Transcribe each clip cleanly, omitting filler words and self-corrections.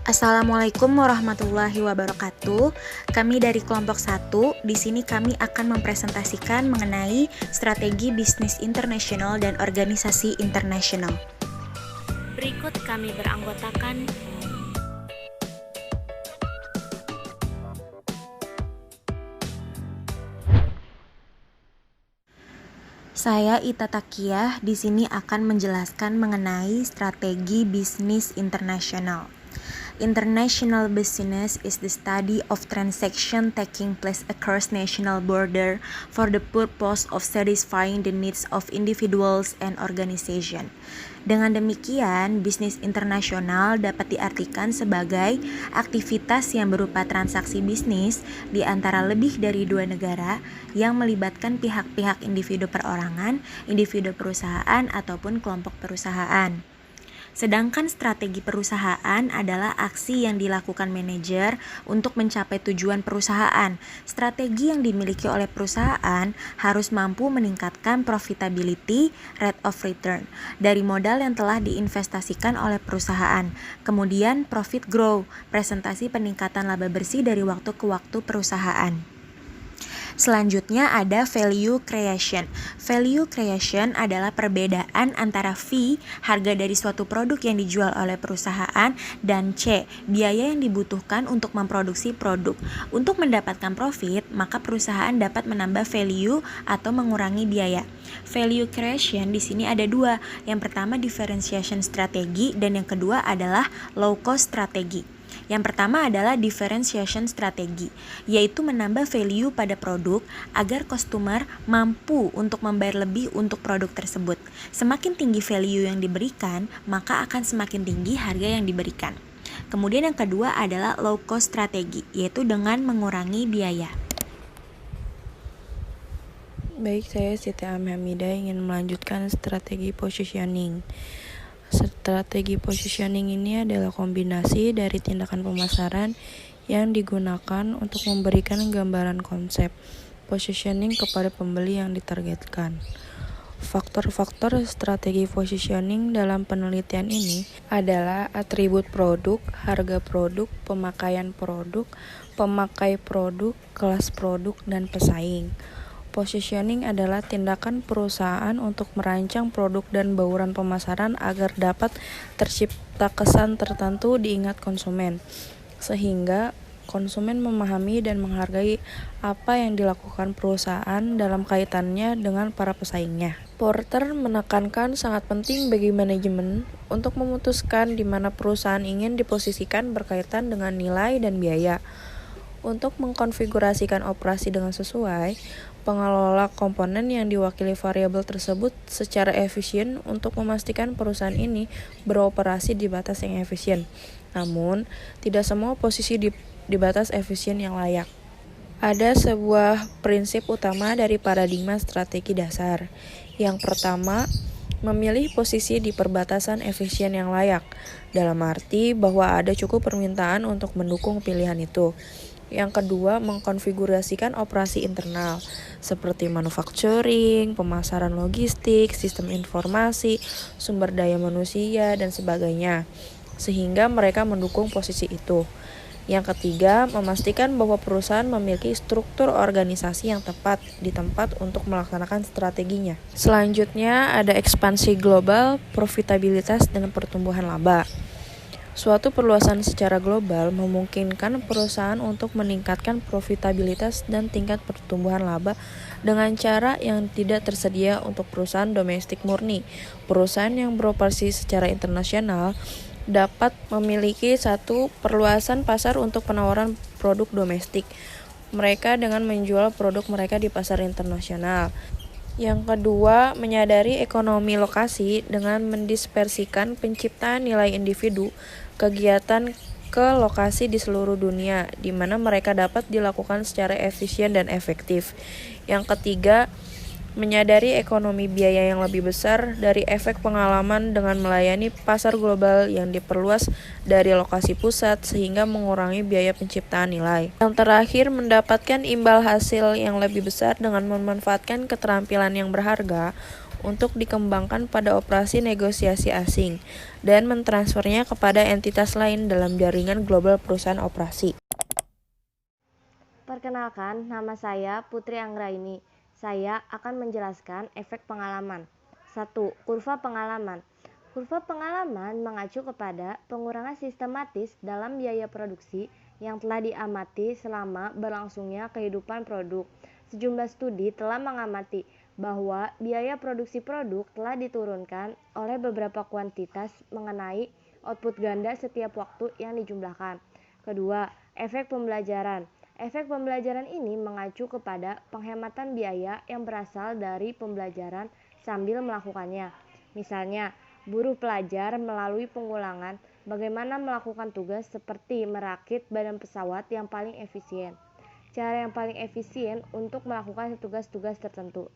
Assalamualaikum warahmatullahi wabarakatuh. Kami dari kelompok 1, di sini kami akan mempresentasikan mengenai strategi bisnis internasional dan organisasi internasional. Berikut kami beranggotakan Saya Ita Takiyah di sini akan menjelaskan mengenai strategi bisnis internasional. International business is the study of transaction taking place across national border for the purpose of satisfying the needs of individuals and organization. Dengan demikian, bisnis internasional dapat diartikan sebagai aktivitas yang berupa transaksi bisnis di antara lebih dari dua negara yang melibatkan pihak-pihak individu perorangan, individu perusahaan, ataupun kelompok perusahaan. Sedangkan strategi perusahaan adalah aksi yang dilakukan manajer untuk mencapai tujuan perusahaan. Strategi yang dimiliki oleh perusahaan harus mampu meningkatkan profitability, rate of return, dari modal yang telah diinvestasikan oleh perusahaan. Kemudian profit grow, presentasi peningkatan laba bersih dari waktu ke waktu perusahaan. Selanjutnya ada value creation. Value creation adalah perbedaan antara V, harga dari suatu produk yang dijual oleh perusahaan, dan C, biaya yang dibutuhkan untuk memproduksi produk. Untuk mendapatkan profit, maka perusahaan dapat menambah value atau mengurangi biaya. Value creation di sini ada dua. Yang pertama differentiation strategi dan yang kedua adalah low cost strategi. Yang pertama adalah differentiation strategi, yaitu menambah value pada produk agar customer mampu untuk membayar lebih untuk produk tersebut. Semakin tinggi value yang diberikan, maka akan semakin tinggi harga yang diberikan. Kemudian yang kedua adalah low cost strategi, yaitu dengan mengurangi biaya. Baik, saya Siti Hamidah ingin melanjutkan strategi positioning. Strategi positioning ini adalah kombinasi dari tindakan pemasaran yang digunakan untuk memberikan gambaran konsep positioning kepada pembeli yang ditargetkan. Faktor-faktor strategi positioning dalam penelitian ini adalah atribut produk, harga produk, pemakaian produk, pemakai produk, kelas produk, dan pesaing. Positioning adalah tindakan perusahaan untuk merancang produk dan bauran pemasaran agar dapat tercipta kesan tertentu diingat konsumen, sehingga konsumen memahami dan menghargai apa yang dilakukan perusahaan dalam kaitannya dengan para pesaingnya. Porter menekankan sangat penting bagi manajemen untuk memutuskan di mana perusahaan ingin diposisikan berkaitan dengan nilai dan biaya. Untuk mengkonfigurasikan operasi dengan sesuai, pengelola komponen yang diwakili variabel tersebut secara efisien untuk memastikan perusahaan ini beroperasi di batas yang efisien. Namun, tidak semua posisi di batas efisien yang layak. Ada sebuah prinsip utama dari paradigma strategi dasar. Yang pertama, memilih posisi di perbatasan efisien yang layak, dalam arti bahwa ada cukup permintaan untuk mendukung pilihan itu. Yang kedua, mengkonfigurasikan operasi internal seperti manufacturing, pemasaran logistik, sistem informasi, sumber daya manusia, dan sebagainya, sehingga mereka mendukung posisi itu. Yang ketiga, memastikan bahwa perusahaan memiliki struktur organisasi yang tepat di tempat untuk melaksanakan strateginya. Selanjutnya ada ekspansi global, profitabilitas, dan pertumbuhan laba. Suatu perluasan secara global memungkinkan perusahaan untuk meningkatkan profitabilitas dan tingkat pertumbuhan laba dengan cara yang tidak tersedia untuk perusahaan domestik murni. Perusahaan yang beroperasi secara internasional dapat memiliki satu perluasan pasar untuk penawaran produk domestik mereka dengan menjual produk mereka di pasar internasional. Yang kedua, menyadari ekonomi lokasi dengan mendispersikan penciptaan nilai individu kegiatan ke lokasi di seluruh dunia, di mana mereka dapat dilakukan secara efisien dan efektif. Yang ketiga, menyadari ekonomi biaya yang lebih besar dari efek pengalaman dengan melayani pasar global yang diperluas dari lokasi pusat sehingga mengurangi biaya penciptaan nilai. Yang terakhir, mendapatkan imbal hasil yang lebih besar dengan memanfaatkan keterampilan yang berharga untuk dikembangkan pada operasi negosiasi asing dan mentransfernya kepada entitas lain dalam jaringan global perusahaan operasi. Perkenalkan, nama saya Putri Anggraini. Saya akan menjelaskan efek pengalaman. 1. Kurva pengalaman. Kurva pengalaman mengacu kepada pengurangan sistematis dalam biaya produksi yang telah diamati selama berlangsungnya kehidupan produk. Sejumlah studi telah mengamati bahwa biaya produksi produk telah diturunkan oleh beberapa kuantitas mengenai output ganda setiap waktu yang dijumlahkan. Kedua, efek pembelajaran. Efek pembelajaran ini mengacu kepada penghematan biaya yang berasal dari pembelajaran sambil melakukannya. Misalnya, buruh pelajar melalui pengulangan bagaimana melakukan tugas seperti merakit badan pesawat yang paling efisien. Cara yang paling efisien untuk melakukan tugas-tugas tertentu.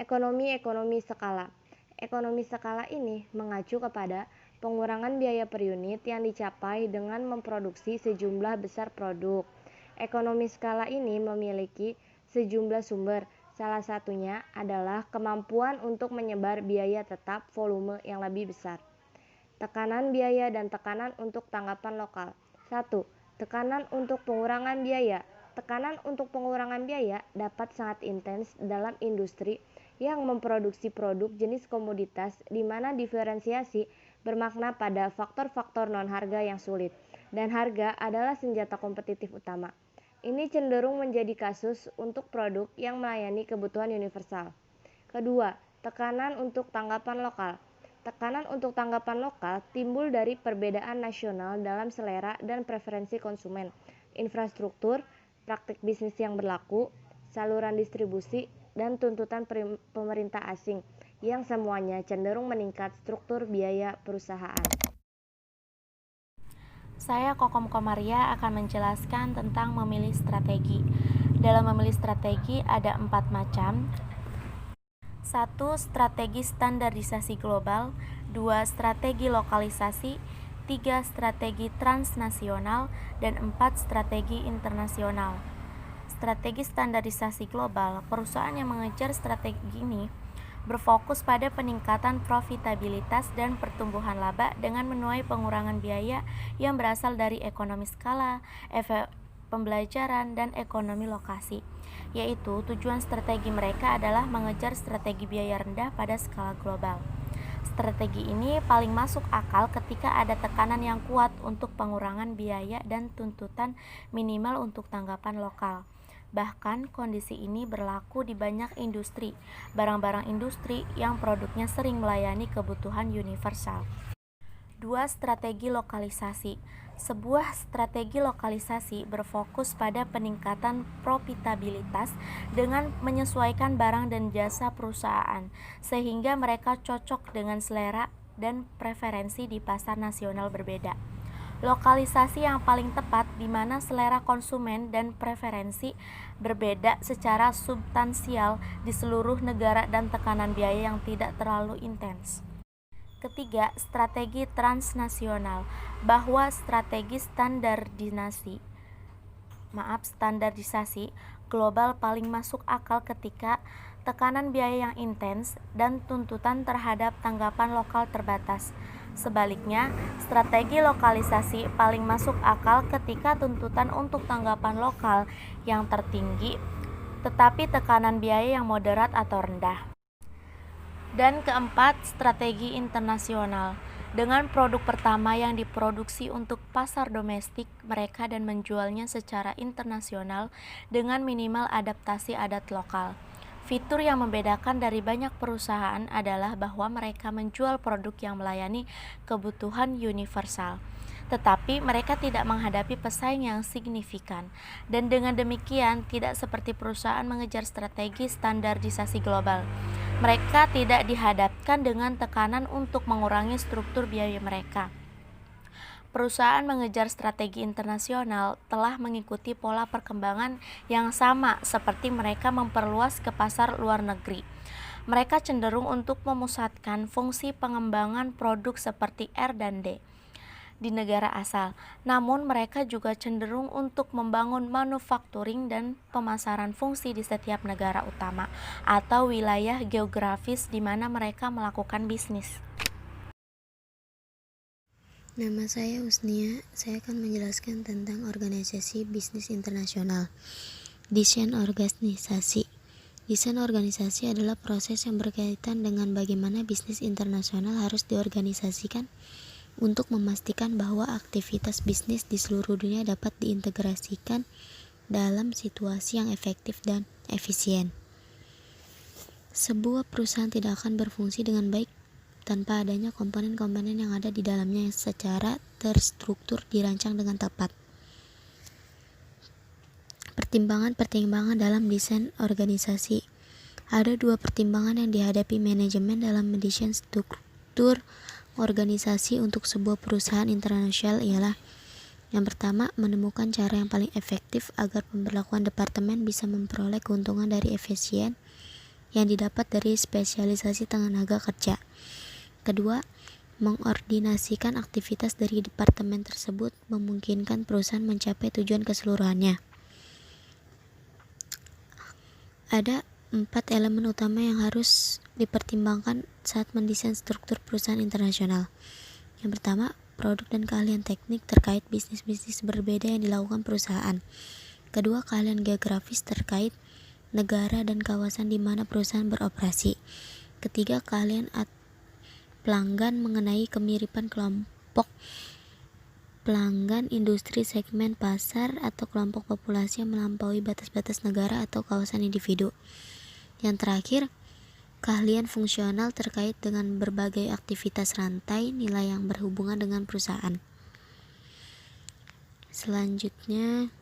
Ekonomi skala. Ekonomi skala ini mengacu kepada pengurangan biaya per unit yang dicapai dengan memproduksi sejumlah besar produk. Ekonomi skala ini memiliki sejumlah sumber. Salah satunya adalah kemampuan untuk menyebar biaya tetap volume yang lebih besar. Tekanan biaya dan tekanan untuk tanggapan lokal. 1. Tekanan untuk pengurangan biaya. Tekanan untuk pengurangan biaya dapat sangat intens dalam industri yang memproduksi produk jenis komoditas di mana diferensiasi bermakna pada faktor-faktor non-harga yang sulit, dan harga adalah senjata kompetitif utama. Ini cenderung menjadi kasus untuk produk yang melayani kebutuhan universal. Kedua, tekanan untuk tanggapan lokal. Tekanan untuk tanggapan lokal timbul dari perbedaan nasional dalam selera dan preferensi konsumen, infrastruktur, praktik bisnis yang berlaku, saluran distribusi, dan tuntutan pemerintah asing yang semuanya cenderung meningkat struktur biaya perusahaan. Saya Kokom Komaria akan menjelaskan tentang memilih strategi. Dalam memilih strategi ada 4 macam. 1. Strategi standarisasi global. 2. Strategi lokalisasi. 3. Strategi transnasional. Dan 4. Strategi internasional. Strategi standarisasi global. Perusahaan yang mengejar strategi ini berfokus pada peningkatan profitabilitas dan pertumbuhan laba dengan menuai pengurangan biaya yang berasal dari ekonomi skala, efek pembelajaran, dan ekonomi lokasi, yaitu tujuan strategi mereka adalah mengejar strategi biaya rendah pada skala global. Strategi ini paling masuk akal ketika ada tekanan yang kuat untuk pengurangan biaya dan tuntutan minimal untuk tanggapan lokal. Bahkan kondisi ini berlaku di banyak industri, barang-barang industri yang produknya sering melayani kebutuhan universal. 2. Strategi lokalisasi. Sebuah strategi lokalisasi berfokus pada peningkatan profitabilitas dengan menyesuaikan barang dan jasa perusahaan sehingga mereka cocok dengan selera dan preferensi di pasar nasional berbeda. Lokalisasi yang paling tepat di mana selera konsumen dan preferensi berbeda secara substansial di seluruh negara dan tekanan biaya yang tidak terlalu intens. Ketiga, strategi transnasional, bahwa strategi standarisasi global paling masuk akal ketika tekanan biaya yang intens dan tuntutan terhadap tanggapan lokal terbatas. Sebaliknya, strategi lokalisasi paling masuk akal ketika tuntutan untuk tanggapan lokal yang tertinggi, tetapi tekanan biaya yang moderat atau rendah. Dan keempat, strategi internasional. Dengan produk pertama yang diproduksi untuk pasar domestik mereka dan menjualnya secara internasional dengan minimal adaptasi adat lokal. Fitur yang membedakan dari banyak perusahaan adalah bahwa mereka menjual produk yang melayani kebutuhan universal, tetapi mereka tidak menghadapi pesaing yang signifikan, dan dengan demikian tidak seperti perusahaan mengejar strategi standarisasi global. Mereka tidak dihadapkan dengan tekanan untuk mengurangi struktur biaya mereka. Perusahaan mengejar strategi internasional telah mengikuti pola perkembangan yang sama seperti mereka memperluas ke pasar luar negeri. Mereka cenderung untuk memusatkan fungsi pengembangan produk seperti R dan D di negara asal. Namun mereka juga cenderung untuk membangun manufacturing dan pemasaran fungsi di setiap negara utama atau wilayah geografis di mana mereka melakukan bisnis. Nama saya Usnia, saya akan menjelaskan tentang organisasi bisnis internasional. Desain organisasi. Desain organisasi adalah proses yang berkaitan dengan bagaimana bisnis internasional harus diorganisasikan untuk memastikan bahwa aktivitas bisnis di seluruh dunia dapat diintegrasikan dalam situasi yang efektif dan efisien. Sebuah perusahaan tidak akan berfungsi dengan baik tanpa adanya komponen-komponen yang ada di dalamnya yang secara terstruktur dirancang dengan tepat. Pertimbangan-pertimbangan dalam desain organisasi. Ada dua pertimbangan yang dihadapi manajemen dalam mendesain struktur organisasi untuk sebuah perusahaan internasional ialah: yang pertama, menemukan cara yang paling efektif agar pemberlakuan departemen bisa memperoleh keuntungan dari efisien yang didapat dari spesialisasi tenaga kerja. Kedua, mengordinasikan aktivitas dari departemen tersebut memungkinkan perusahaan mencapai tujuan keseluruhannya. Ada 4 elemen utama yang harus dipertimbangkan saat mendesain struktur perusahaan internasional. Yang pertama, produk dan keahlian teknik terkait bisnis-bisnis berbeda yang dilakukan perusahaan. Kedua, keahlian geografis terkait negara dan kawasan di mana perusahaan beroperasi. Ketiga, keahlian pelanggan mengenai kemiripan kelompok pelanggan, industri, segmen pasar, atau kelompok populasi yang melampaui batas-batas negara atau kawasan individu. Yang terakhir, keahlian fungsional terkait dengan berbagai aktivitas rantai nilai yang berhubungan dengan perusahaan. Selanjutnya,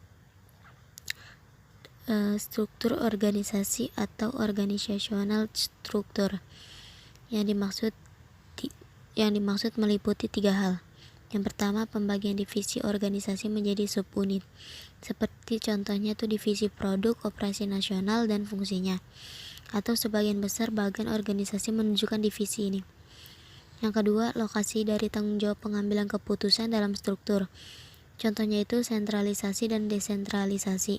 struktur organisasi atau organisational struktur. Yang dimaksud meliputi 3 hal. Yang pertama, pembagian divisi organisasi menjadi subunit. Seperti contohnya itu divisi produk, operasi nasional, dan fungsinya. Atau sebagian besar bagian organisasi menunjukkan divisi ini. Yang kedua, lokasi dari tanggung jawab pengambilan keputusan dalam struktur. Contohnya itu sentralisasi dan desentralisasi.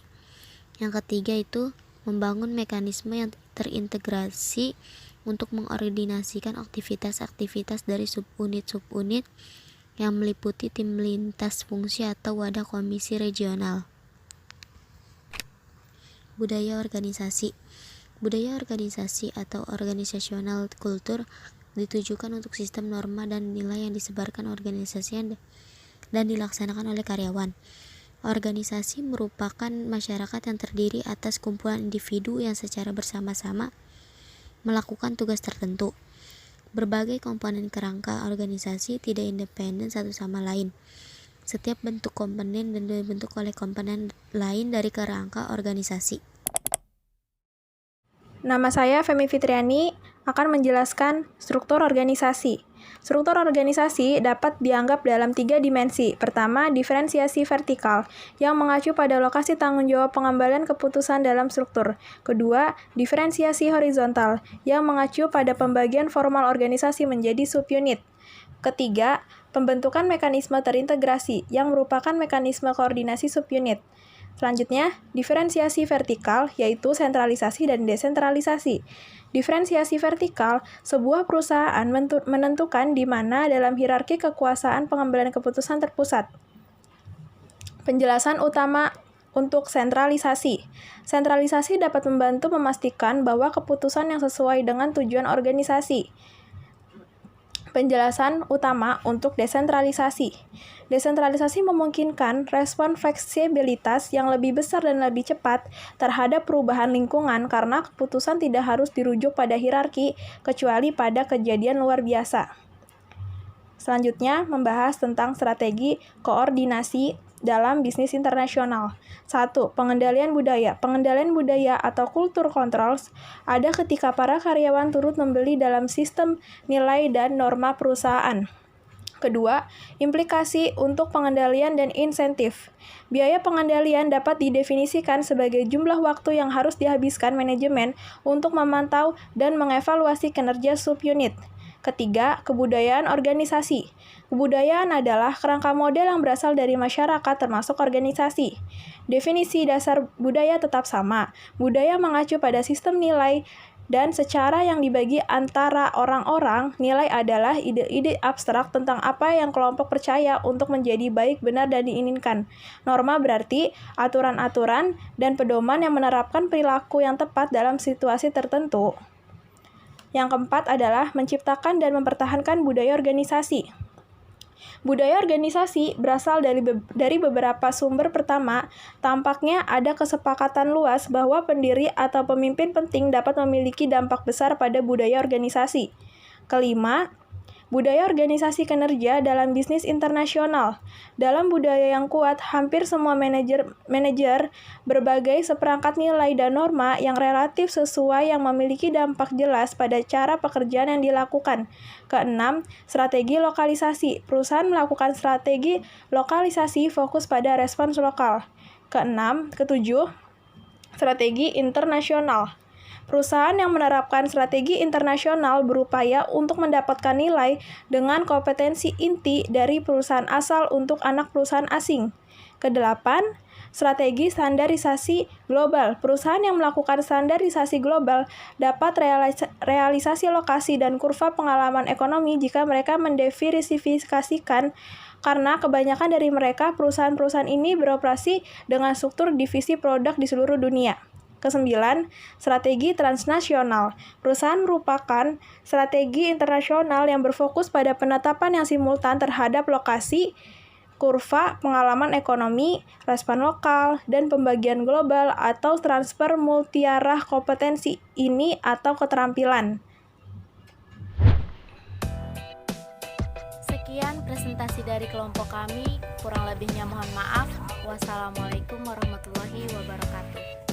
Yang ketiga itu membangun mekanisme yang terintegrasi untuk mengordinasikan aktivitas-aktivitas dari subunit-subunit yang meliputi tim lintas fungsi atau wadah komisi regional. Budaya organisasi. Budaya organisasi atau organisational culture ditujukan untuk sistem norma dan nilai yang disebarkan organisasi dan dilaksanakan oleh karyawan. Organisasi merupakan masyarakat yang terdiri atas kumpulan individu yang secara bersama-sama melakukan tugas tertentu. Berbagai komponen kerangka organisasi tidak independen satu sama lain. Setiap bentuk komponen dan dibentuk oleh komponen lain dari kerangka organisasi. Nama saya Femi Fitriani akan menjelaskan struktur organisasi. Struktur organisasi dapat dianggap dalam 3 dimensi. Pertama, diferensiasi vertikal, yang mengacu pada lokasi tanggung jawab pengambilan keputusan dalam struktur. Kedua, diferensiasi horizontal, yang mengacu pada pembagian formal organisasi menjadi subunit. Ketiga, pembentukan mekanisme terintegrasi, yang merupakan mekanisme koordinasi subunit. Selanjutnya, diferensiasi vertikal, yaitu sentralisasi dan desentralisasi. Diferensiasi vertikal, sebuah perusahaan menentukan di mana dalam hierarki kekuasaan pengambilan keputusan terpusat. Penjelasan utama untuk sentralisasi. Sentralisasi dapat membantu memastikan bahwa keputusan yang sesuai dengan tujuan organisasi. Penjelasan utama untuk desentralisasi. Desentralisasi memungkinkan respon fleksibilitas yang lebih besar dan lebih cepat terhadap perubahan lingkungan karena keputusan tidak harus dirujuk pada hierarki kecuali pada kejadian luar biasa. Selanjutnya, membahas tentang strategi koordinasi dalam bisnis internasional. 1. Pengendalian budaya. Pengendalian budaya atau culture controls ada ketika para karyawan turut membeli dalam sistem nilai dan norma perusahaan. Kedua, implikasi untuk pengendalian dan insentif. Biaya pengendalian dapat didefinisikan sebagai jumlah waktu yang harus dihabiskan manajemen untuk memantau dan mengevaluasi kinerja subunit. Ketiga, kebudayaan organisasi. Kebudayaan adalah kerangka model yang berasal dari masyarakat termasuk organisasi. Definisi dasar budaya tetap sama. Budaya mengacu pada sistem nilai dan secara yang dibagi antara orang-orang, nilai adalah ide-ide abstrak tentang apa yang kelompok percaya untuk menjadi baik, benar, dan diinginkan. Norma berarti aturan-aturan dan pedoman yang menerapkan perilaku yang tepat dalam situasi tertentu. Yang keempat adalah menciptakan dan mempertahankan budaya organisasi. Budaya organisasi berasal dari beberapa sumber. Pertama, tampaknya ada kesepakatan luas bahwa pendiri atau pemimpin penting dapat memiliki dampak besar pada budaya organisasi. Kelima, budaya organisasi kinerja dalam bisnis internasional. Dalam budaya yang kuat, hampir semua manajer berbagai seperangkat nilai dan norma yang relatif sesuai yang memiliki dampak jelas pada cara pekerjaan yang dilakukan. Keenam, strategi lokalisasi. Perusahaan melakukan strategi lokalisasi fokus pada respons lokal. Ketujuh, strategi internasional. Perusahaan yang menerapkan strategi internasional berupaya untuk mendapatkan nilai dengan kompetensi inti dari perusahaan asal untuk anak perusahaan asing. Kedelapan, strategi standarisasi global. Perusahaan yang melakukan standarisasi global dapat realisasi lokasi dan kurva pengalaman ekonomi jika mereka mendiversifikasikan, karena kebanyakan dari mereka perusahaan-perusahaan ini beroperasi dengan struktur divisi produk di seluruh dunia. Kesembilan, strategi transnasional. Perusahaan merupakan strategi internasional yang berfokus pada penetapan yang simultan terhadap lokasi, kurva pengalaman ekonomi, respon lokal, dan pembagian global atau transfer multiarah kompetensi ini atau keterampilan. Sekian presentasi dari kelompok kami, kurang lebihnya mohon maaf. Wassalamualaikum warahmatullahi wabarakatuh.